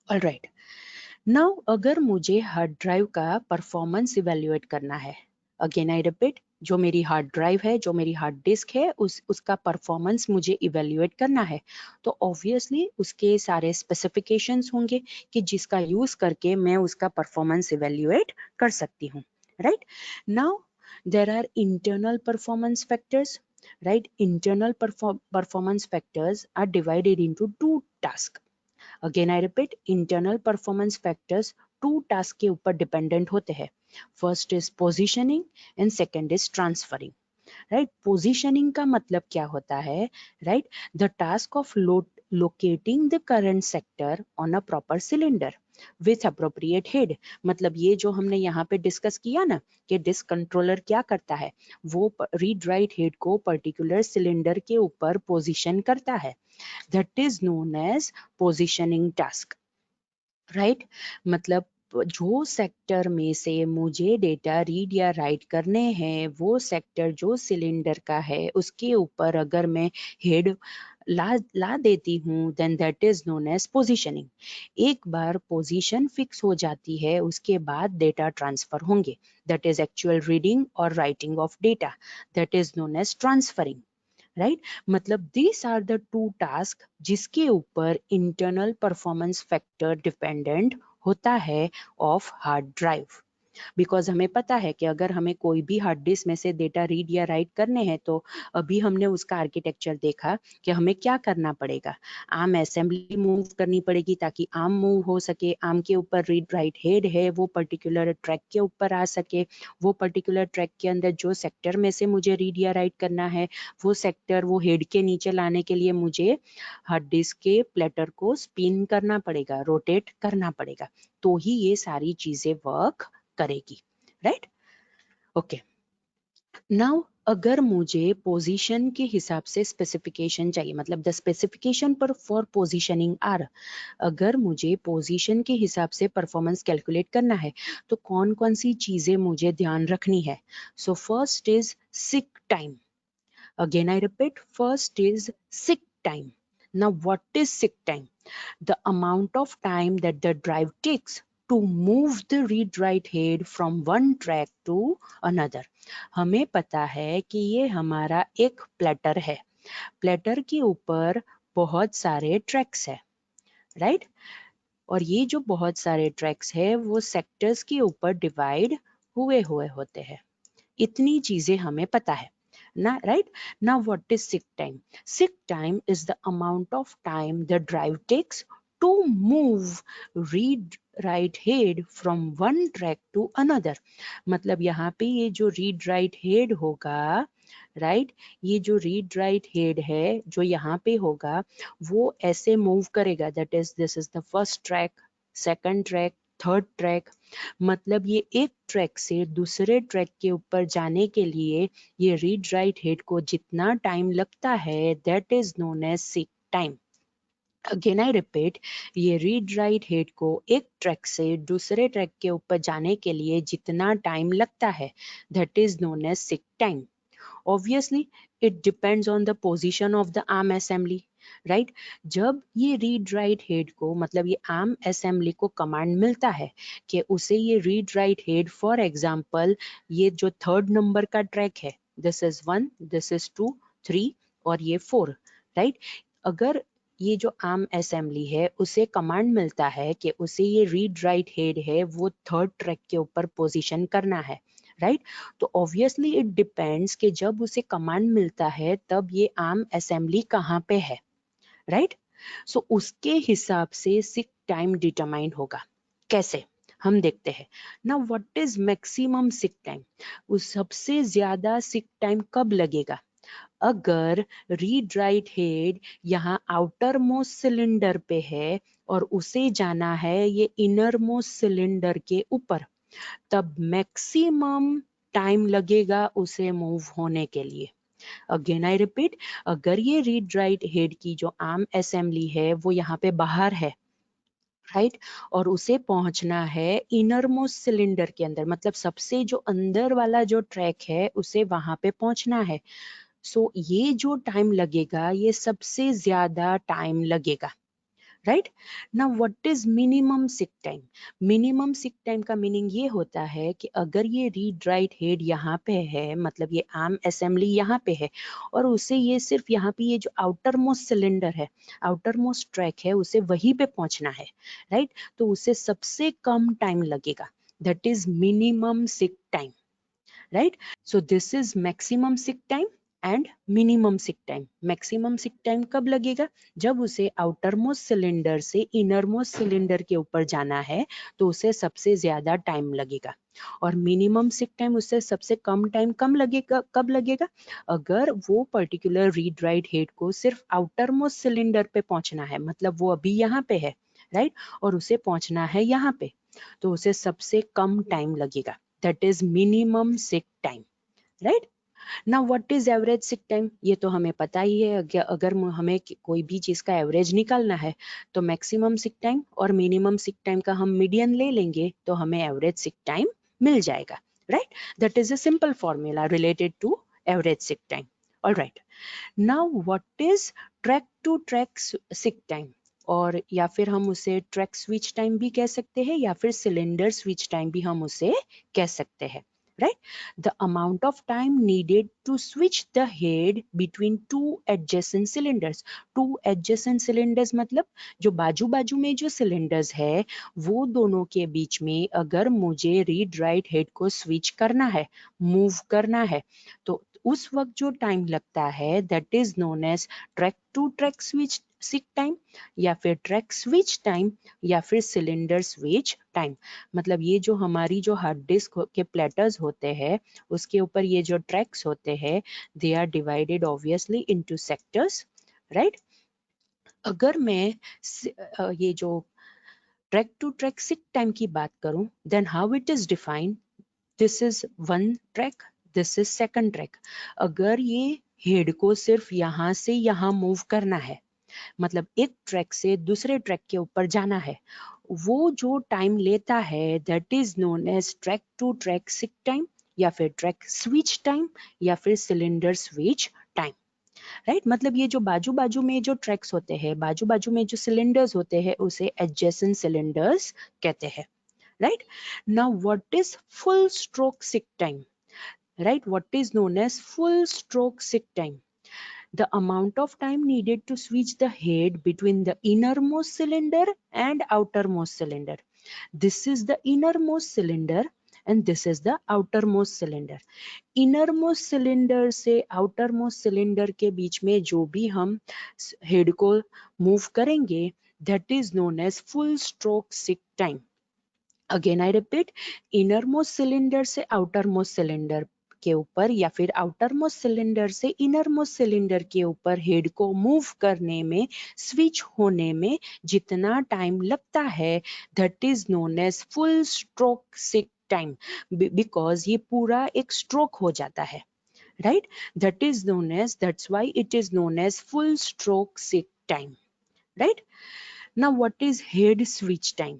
Alright, now अगर मुझे hard drive का परफॉर्मेंस इवेल्युएट करना है, अगेन आई रिपीट, जो मेरी हार्ड ड्राइव है, जो मेरी हार्ड डिस्क है, उसका परफॉर्मेंस मुझे इवेल्युएट करना है, तो ऑब्वियसली उसके सारे स्पेसिफिकेशंस होंगे कि जिसका यूज करके मैं उसका परफॉर्मेंस इवेल्युएट कर सकती हूँ, right. Now there are internal performance factors, right. Internal performance factors are divided into two task. Again I repeat, internal performance factors two task के ऊपर डिपेंडेंट होते हैं। First is positioning and second is transferring, right. Positioning का मतलब क्या होता है, right, the task of locating the current sector on a proper cylinder with appropriate head. मतलब ये जो हमने यहाँ पे डिस्कस किया ना कि डिस्क कंट्रोलर क्या करता है, वो रीड राइट हेड को पर्टिकुलर सिलेंडर के ऊपर पोजीशन करता है, that is known as positioning task, right. मतलब जो सेक्टर में से मुझे डेटा रीड या राइट करने हैं, वो सेक्टर जो सिलेंडर का है उसके ऊपर अगर मैं हेड ला देती हूँ, then that is known as positioning. एक बार पोजीशन फिक्स हो जाती है, उसके बाद डेटा ट्रांसफर होंगे, दैट इज एक्चुअल रीडिंग और writing of data, that is known as transferring, right. मतलब these are the two task जिसके ऊपर इंटरनल परफॉर्मेंस फैक्टर डिपेंडेंट होता है ऑफ हार्ड ड्राइव। बिकॉज हमें पता है कि अगर हमें कोई भी हार्ड डिस्क में से डेटा रीड या राइट करने हैं, तो अभी हमने उसका आर्किटेक्चर देखा कि हमें क्या करना पड़ेगा। आर्म असेंबली मूव करनी पड़ेगी ताकि आर्म मूव हो सके, आर्म के ऊपर रीड राइट हेड है, वो पर्टिकुलर ट्रैक के ऊपर आ सके, वो पर्टिकुलर ट्रैक के अंदर जो सेक्टर में से मुझे रीड या राइट करना है, वो सेक्टर वो हेड के नीचे लाने के लिए मुझे हार्ड डिस्क के प्लेटर को स्पिन करना पड़ेगा, रोटेट करना पड़ेगा, तो ही ये सारी चीजें वर्क करेगी, राइट। ओके, नाउ अगर मुझे पोजीशन के हिसाब से स्पेसिफिकेशन चाहिए, मतलब द स्पेसिफिकेशन पर फॉर पोजीशनिंग आर, अगर मुझे पोजीशन के हिसाब से परफॉर्मेंस कैलकुलेट करना है, तो कौन कौन सी चीजें मुझे ध्यान रखनी है। So first is sick time. Again, I repeat, first is sick time. Now, what is sick time? The amount of time that the drive takes to move the read-write head from one track to another. हमें पता है कि ये हमारा एक platter है, platter के ऊपर बहुत सारे ट्रैक्स है, राइट। और ये जो बहुत सारे ट्रैक्स है वो सेक्टर्स के ऊपर डिवाइड हुए हुए होते हैं, इतनी चीजें हमें पता है ना, right? Now what is sick time? Sick time is the amount of time the drive takes to move read write head from one track to another. मतलब यहाँ पे ये जो read write head होगा, राइट, ये जो रीड राइट हेड है जो यहाँ पे होगा, वो ऐसे मूव करेगा, that is this is the first track, second track, third track. मतलब ये एक ट्रैक से दूसरे ट्रैक के ऊपर जाने के लिए ये रीड राइट हेड को जितना टाइम लगता है, that is known as seek time. Again I repeat, ये रीड राइट हेड को एक ट्रैक से दूसरे ट्रैक के ऊपर जाने के लिए जितना टाइम लगता है, that is known as seek time. Obviously, it depends on the position of the arm assembly, right? जब ये रीड राइट हेड को, मतलब ये आर्म असेंबली को कमांड मिलता है कि उसे ये read write head, for example ये जो थर्ड नंबर का ट्रैक है, दिस इज 1, दिस इज 2, 3 और ये 4, राइट। अगर ये जो आर्म असेंबली है उसे कमांड मिलता है कि उसे ये रीड राइट हेड है वो थर्ड ट्रैक के ऊपर पोजीशन करना है, राइट, तो ऑब्वियसली इट डिपेंड्स कि जब उसे कमांड मिलता है तब ये आर्म असेंबली कहाँ पे है, राइट। सो उसके हिसाब से सिक टाइम डिटरमाइन होगा। कैसे, हम देखते हैं ना। What is maximum sick time? उस सबसे ज्यादा सिक टाइम कब लगेगा? अगर रीड राइट हेड यहाँ आउटर मोस्ट सिलेंडर पे है और उसे जाना है ये इनर मोस्ट सिलेंडर के ऊपर, तब मैक्सिमम टाइम लगेगा उसे मूव होने के लिए। अगेन आई रिपीट, अगर ये रीड राइट हेड की जो आर्म असेंबली है वो यहाँ पे बाहर है, राइट, और उसे पहुंचना है इनर मोस्ट सिलेंडर के अंदर, मतलब सबसे जो अंदर वाला जो ट्रैक है उसे वहां पे पहुंचना है, सो ये जो टाइम लगेगा ये सबसे ज्यादा टाइम लगेगा, right. Now what is minimum sick time? Minimum sick time का मीनिंग ये होता है कि अगर ये रीड राइट हेड यहाँ पे है, मतलब ये आर्म असेंबली यहाँ पे है, और उसे ये सिर्फ यहाँ पे ये जो आउटर मोस्ट सिलेंडर है, आउटर मोस्ट ट्रैक है, उसे वहीं पे पहुंचना है, राइट। तो उसे सबसे कम टाइम लगेगा, that is minimum sick time, right. So this is maximum sick time and minimum sick time. Maximum sick time कब लगेगा? जब उसे आउटर मोस्ट सिलेंडर से इनर मोस्ट सिलेंडर के ऊपर जाना है, तो उसे सबसे ज्यादा टाइम लगेगा। और मिनिमम सिक टाइम उससे सबसे कम टाइम कम लगेगा, कब लगेगा? अगर वो पर्टिकुलर रीड राइट हेड को सिर्फ आउटर मोस्ट सिलेंडर पे पहुंचना है, मतलब वो अभी यहाँ पे है, राइट, और उसे पहुंचना है यहाँ पे, तो उसे सबसे कम टाइम लगेगा, that is minimum sick time, right. Now what is average seek time? ये तो हमें पता ही है, अगर हमें कोई भी चीज का एवरेज निकालना है, तो मैक्सिमम सिक टाइम और मिनिमम सिक टाइम का हम मीडियन ले लेंगे, तो हमें एवरेज सिक टाइम मिल जाएगा, right. That is a simple formula related to average seek time. Alright, now what is track to track seek time, और या फिर हम उसे ट्रैक स्विच टाइम भी कह सकते हैं, या फिर सिलेंडर स्विच टाइम भी हम उसे कह सकते हैं, right? The amount of time needed to switch the head between two adjacent cylinders. Two adjacent cylinders मतलब जो बाजू बाजू में जो cylinders है, वो दोनों के बीच में अगर मुझे रीड राइट हेड को स्विच करना है, मूव करना है, तो उस वक्त जो टाइम लगता है, that is known as track to track switch seek time, या फिर ट्रैक स्विच टाइम, या फिर सिलेंडर स्विच टाइम। मतलब ये जो हमारी जो हार्ड डिस्क के प्लेटर्स होते हैं, उसके ऊपर ये जो ट्रैक्स होते हैं, they are divided obviously into sectors, right. अगर मैं ये जो track to track seek time की बात करूं, then how it is defined, this is one track, this is second track. अगर ये हेड को सिर्फ यहाँ से यहाँ मूव करना है, मतलब एक ट्रैक से दूसरे ट्रैक के ऊपर जाना है, वो जो टाइम लेता है, that is known as track to track seek time, या फिर ट्रैक स्विच टाइम, या फिर सिलेंडर स्विच टाइम, राइट। मतलब ये जो बाजू बाजू में जो ट्रैक्स होते हैं, बाजू बाजू में जो सिलेंडर्स होते हैं, उसे एडजेसेंट सिलेंडर्स कहते हैं, right. Now what is full stroke seek time, right? What is known as full stroke seek time? The amount of time needed to switch the head between the innermost cylinder and outermost cylinder. This is the innermost cylinder and this is the outermost cylinder. Innermost cylinder से outermost cylinder के बीच में जो भी हम head को move करेंगे, that is known as full stroke sick time. Again I repeat, innermost cylinder से outermost cylinder के ऊपर, या फिर आउटर मोस्ट सिलेंडर से इनर मोस्ट सिलेंडर के ऊपर हेड को मूव करने में, स्विच होने में जितना टाइम लगता है, that is known as full stroke seek time, because ये पूरा एक स्ट्रोक हो जाता है, right. That is known as, that's why it is known as full stroke seek time, right. Now what is head switch time?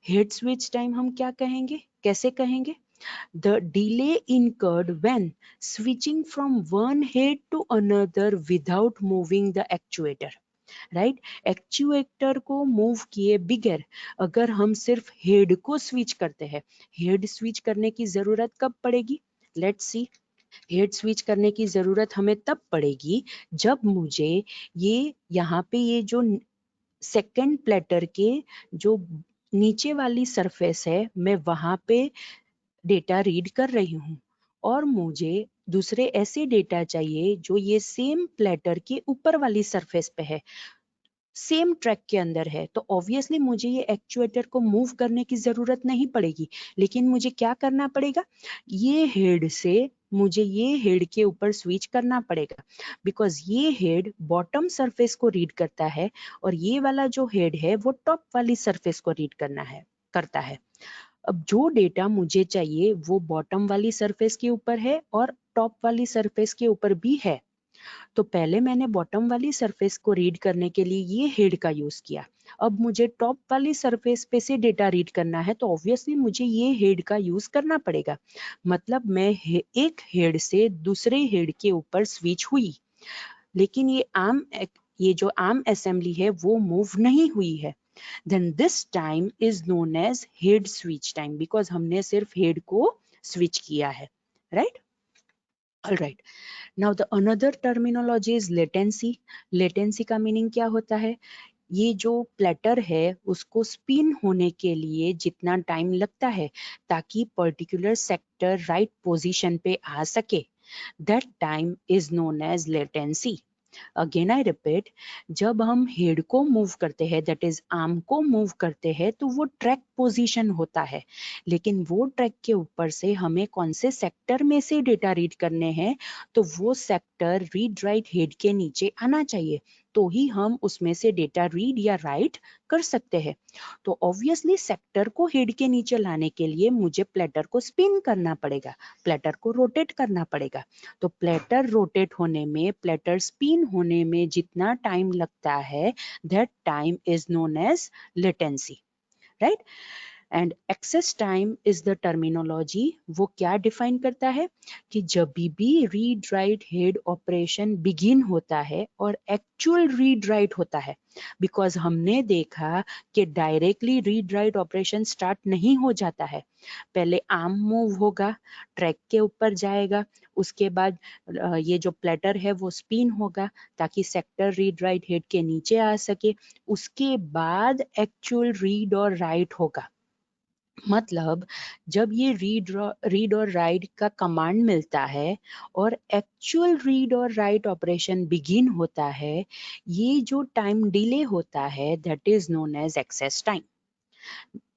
Head switch time हम क्या कहेंगे, कैसे कहेंगे? The delay incurred when switching from one head to another without moving the actuator. Right, actuator को move किए बिगैर अगर हम सिर्फ हेड को स्विच करते हैं, हेड स्विच करने की जरूरत कब पड़ेगी? Let's see. हेड स्विच करने की जरूरत हमें तब पड़ेगी जब मुझे ये यहाँ पे ये जो सेकंड प्लेटर के जो नीचे वाली सरफेस है, मैं वहां पे डेटा रीड कर रही हूँ, और मुझे दूसरे ऐसे डेटा चाहिए जो ये सेम प्लेटर के ऊपर वाली सरफेस पे है, सेम ट्रैक के अंदर है, तो ऑब्वियसली मुझे ये एक्चुएटर को मूव करने की जरूरत नहीं पड़ेगी। लेकिन मुझे क्या करना पड़ेगा? ये हेड से मुझे ये हेड के ऊपर स्विच करना पड़ेगा, बिकॉज ये हेड बॉटम सरफेस को रीड करता है, और ये वाला जो हेड है वो टॉप वाली सरफेस को रीड करता है। अब जो डेटा मुझे चाहिए वो बॉटम वाली सरफेस के ऊपर है और टॉप वाली सरफेस के ऊपर भी है। तो पहले मैंने बॉटम वाली सरफेस को रीड करने के लिए ये हेड का यूज किया। अब मुझे टॉप वाली सरफेस पे से डेटा रीड करना है, तो ऑब्वियसली मुझे ये हेड का यूज करना पड़ेगा। मतलब मैं एक हेड से दूसरे हेड के ऊपर स्विच हुई, लेकिन ये आर्म ये जो आर्म असेंबली है वो मूव नहीं हुई है, then this time is known as head switch time because हमने सिर्फ हेड को स्विच किया है, right? All right. Now the another terminology is latency. Latency का मीनिंग क्या होता है? ये जो प्लेटर है उसको स्पिन होने के लिए जितना टाइम लगता है ताकि पर्टिकुलर सेक्टर राइट पोजीशन पे आ सके, that time is known as latency. Again I repeat, जब हम हेड को मूव करते हैं, दैट इज आर्म को मूव करते हैं, तो वो ट्रैक पोजीशन होता है, लेकिन वो ट्रैक के ऊपर से हमें कौन से सेक्टर में से डेटा रीड करने हैं, तो वो सेक्टर रीड राइट हेड के नीचे आना चाहिए, तो ही हम उसमें से डेटा रीड या राइट कर सकते हैं। तो ऑब्वियसली सेक्टर को हेड के नीचे लाने के लिए मुझे प्लेटर को स्पिन करना पड़ेगा, प्लेटर को रोटेट करना पड़ेगा। तो प्लेटर रोटेट होने में, प्लेटर स्पिन होने में जितना टाइम लगता है, that time is known as latency, right? And access time is the terminology. वो क्या डिफाइन करता है कि जब भी read write head operation begin होता है और एक्चुअल रीड राइट होता है, बिकॉज हमने देखा कि directly read write operation start नहीं हो जाता है, पहले आर्म मूव होगा, ट्रैक के ऊपर जाएगा, उसके बाद ये जो प्लेटर है वो स्पिन होगा ताकि सेक्टर रीड राइट हेड के नीचे आ सके, उसके बाद एक्चुअल रीड और राइट होगा। मतलब जब ये रीड और राइट का कमांड मिलता है और एक्चुअल रीड और राइट ऑपरेशन बिगिन होता है, ये जो टाइम डिले होता है that is known as access time.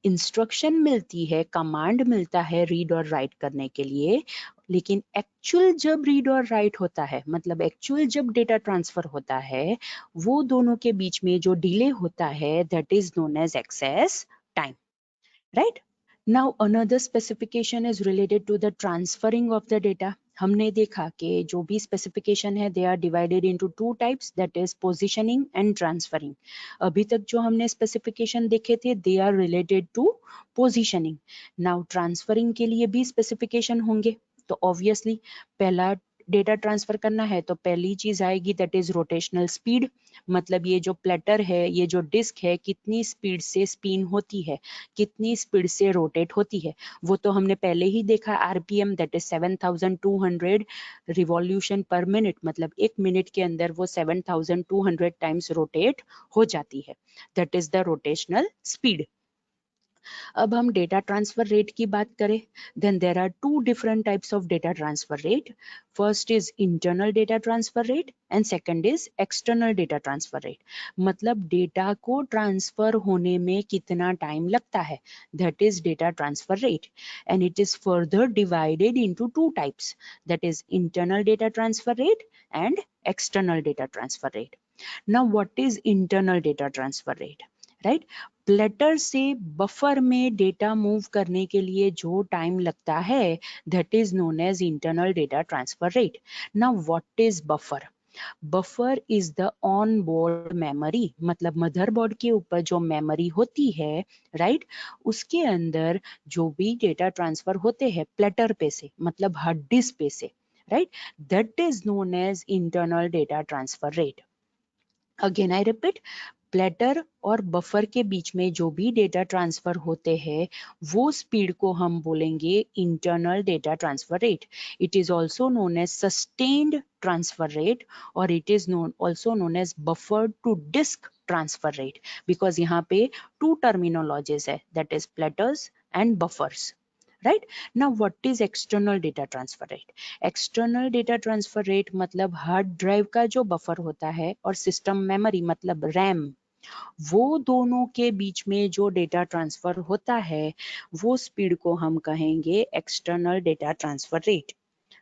Instruction मिलती है, कमांड मिलता है रीड और राइट करने के लिए, लेकिन एक्चुअल जब रीड और राइट होता है, मतलब एक्चुअल जब डेटा ट्रांसफर होता है, वो दोनों के बीच में जो डिले होता है that is known as access time, right? Now another specification is related to the transferring of the data. हमने देखा कि जो भी स्पेसिफिकेशन है they are divided into two types, that is positioning and transferring. अभी तक जो हमने स्पेसिफिकेशन देखे थे they are related to positioning. Now transferring के लिए भी स्पेसिफिकेशन होंगे, तो obviously पहला डेटा ट्रांसफर करना है तो पहली चीज आएगी दैट इज रोटेशनल स्पीड, मतलब ये जो प्लेटर है, ये जो डिस्क है, कितनी स्पीड से स्पिन होती है, कितनी स्पीड से रोटेट होती है, वो तो हमने पहले ही देखा, आरपीएम दैट इज 7200 रिवॉल्यूशन पर मिनट, मतलब एक मिनट के अंदर वो 7200 टाइम्स रोटेट हो जाती है, that is the rotational speed. अब हम डेटा ट्रांसफर रेट की बात करें, then there are two different types of data transfer rate. First is internal data transfer rate and second is external data transfer rate. मतलब data को transfer होने में कितना टाइम लगता है, that is data transfer rate, and it is further divided into two types, that is internal data transfer rate and external data transfer rate. Now what is internal data transfer rate, right? Platter से buffer में data move करने के लिए जो time लगता है that is known as internal data transfer rate. Now what is buffer? Buffer is the on board memory, मतलब motherboard के ऊपर जो मेमोरी होती है, राइट, उसके अंदर जो भी डेटा ट्रांसफर होते हैं प्लेटर पे से, मतलब हार्ड डिस्क पे से, right, that is known as internal data transfer rate. Again I repeat, platter और बफर के बीच में जो भी डेटा ट्रांसफर होते हैं वो स्पीड को हम बोलेंगे internal data transfer rate. It is also known as sustained transfer rate और it is known also known as buffer to disk transfer rate, because यहाँ पे टू टर्मिनोलॉजीज है, that is platters and buffers, right? Now what is external data transfer rate? External data transfer rate मतलब hard drive का जो buffer होता है और system memory मतलब रैम, वो दोनों के बीच में जो डेटा ट्रांसफर होता है वो स्पीड को हम कहेंगे external data transfer rate.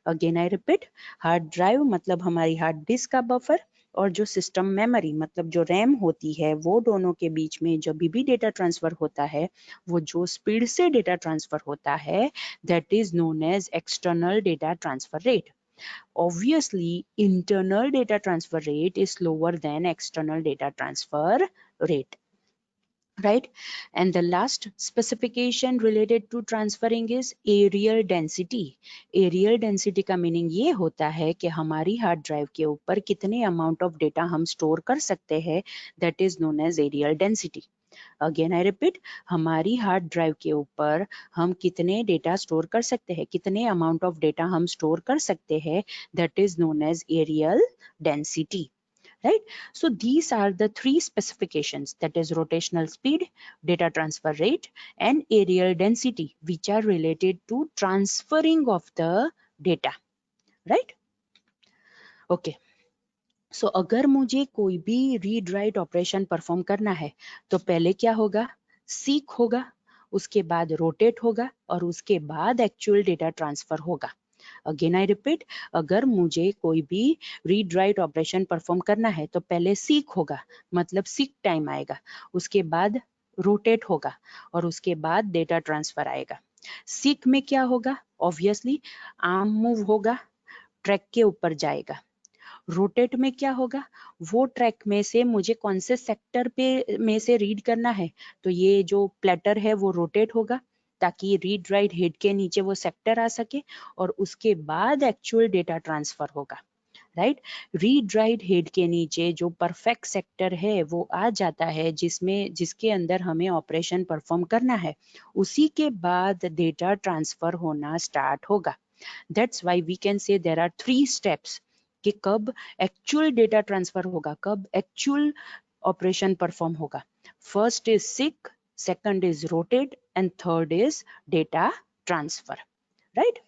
Again I repeat, hard drive मतलब हमारी हार्ड डिस्क का बफर और जो सिस्टम मेमोरी मतलब जो रैम होती है, वो दोनों के बीच में जब भी डेटा ट्रांसफर होता है, वो जो स्पीड से डेटा ट्रांसफर होता है that is known as external data transfer rate. Obviously, internal data transfer rate is slower than external data transfer rate. right? And the last specification related to transferring is areal density. Areal density का meaning ये होता है कि हमारी hard drive के ऊपर कितने amount of data हम स्टोर कर सकते हैं, that is known as areal density. Again I repeat, हमारी हार्ड ड्राइव के ऊपर हम कितने डेटा स्टोर कर सकते हैं, कितने अमाउंट ऑफ डेटा हम स्टोर कर सकते हैं, that is known as areal density. Right? So these are the three specifications, that is rotational speed, data transfer rate, and areal density, which are related to transferring of the data. Right? Okay. So अगर मुझे कोई भी read write operation perform करना है तो पहले क्या होगा, सीक होगा, उसके बाद रोटेट होगा और उसके बाद एक्चुअल डेटा ट्रांसफर होगा. अगेन आई रिपीट, अगर मुझे कोई भी रीड राइट ऑपरेशन परफॉर्म करना है तो पहले सीक होगा, मतलब सीक टाइम आएगा, उसके बाद रोटेट होगा और उसके बाद डेटा ट्रांसफर आएगा. सीक में क्या होगा, ऑब्वियसली आर्म मूव होगा, ट्रैक के ऊपर जाएगा. रोटेट में क्या होगा, वो ट्रैक में से मुझे कौन से सेक्टर पे में से रीड करना है, तो ये जो प्लेटर है वो रोटेट होगा ताकि रीड राइट हेड के नीचे वो सेक्टर आ सके और उसके बाद एक्चुअल डेटा ट्रांसफर होगा. राइट? रीड राइट हेड के नीचे जो परफेक्ट सेक्टर है वो आ जाता है, जिसके अंदर हमें ऑपरेशन परफॉर्म करना है, उसी के बाद डेटा ट्रांसफर होना स्टार्ट होगा. That's why we can say there are 3 steps कि कब एक्चुअल डेटा ट्रांसफर होगा, कब एक्चुअल ऑपरेशन परफॉर्म होगा. First is seek, second is rotate and third is data transfer. Right?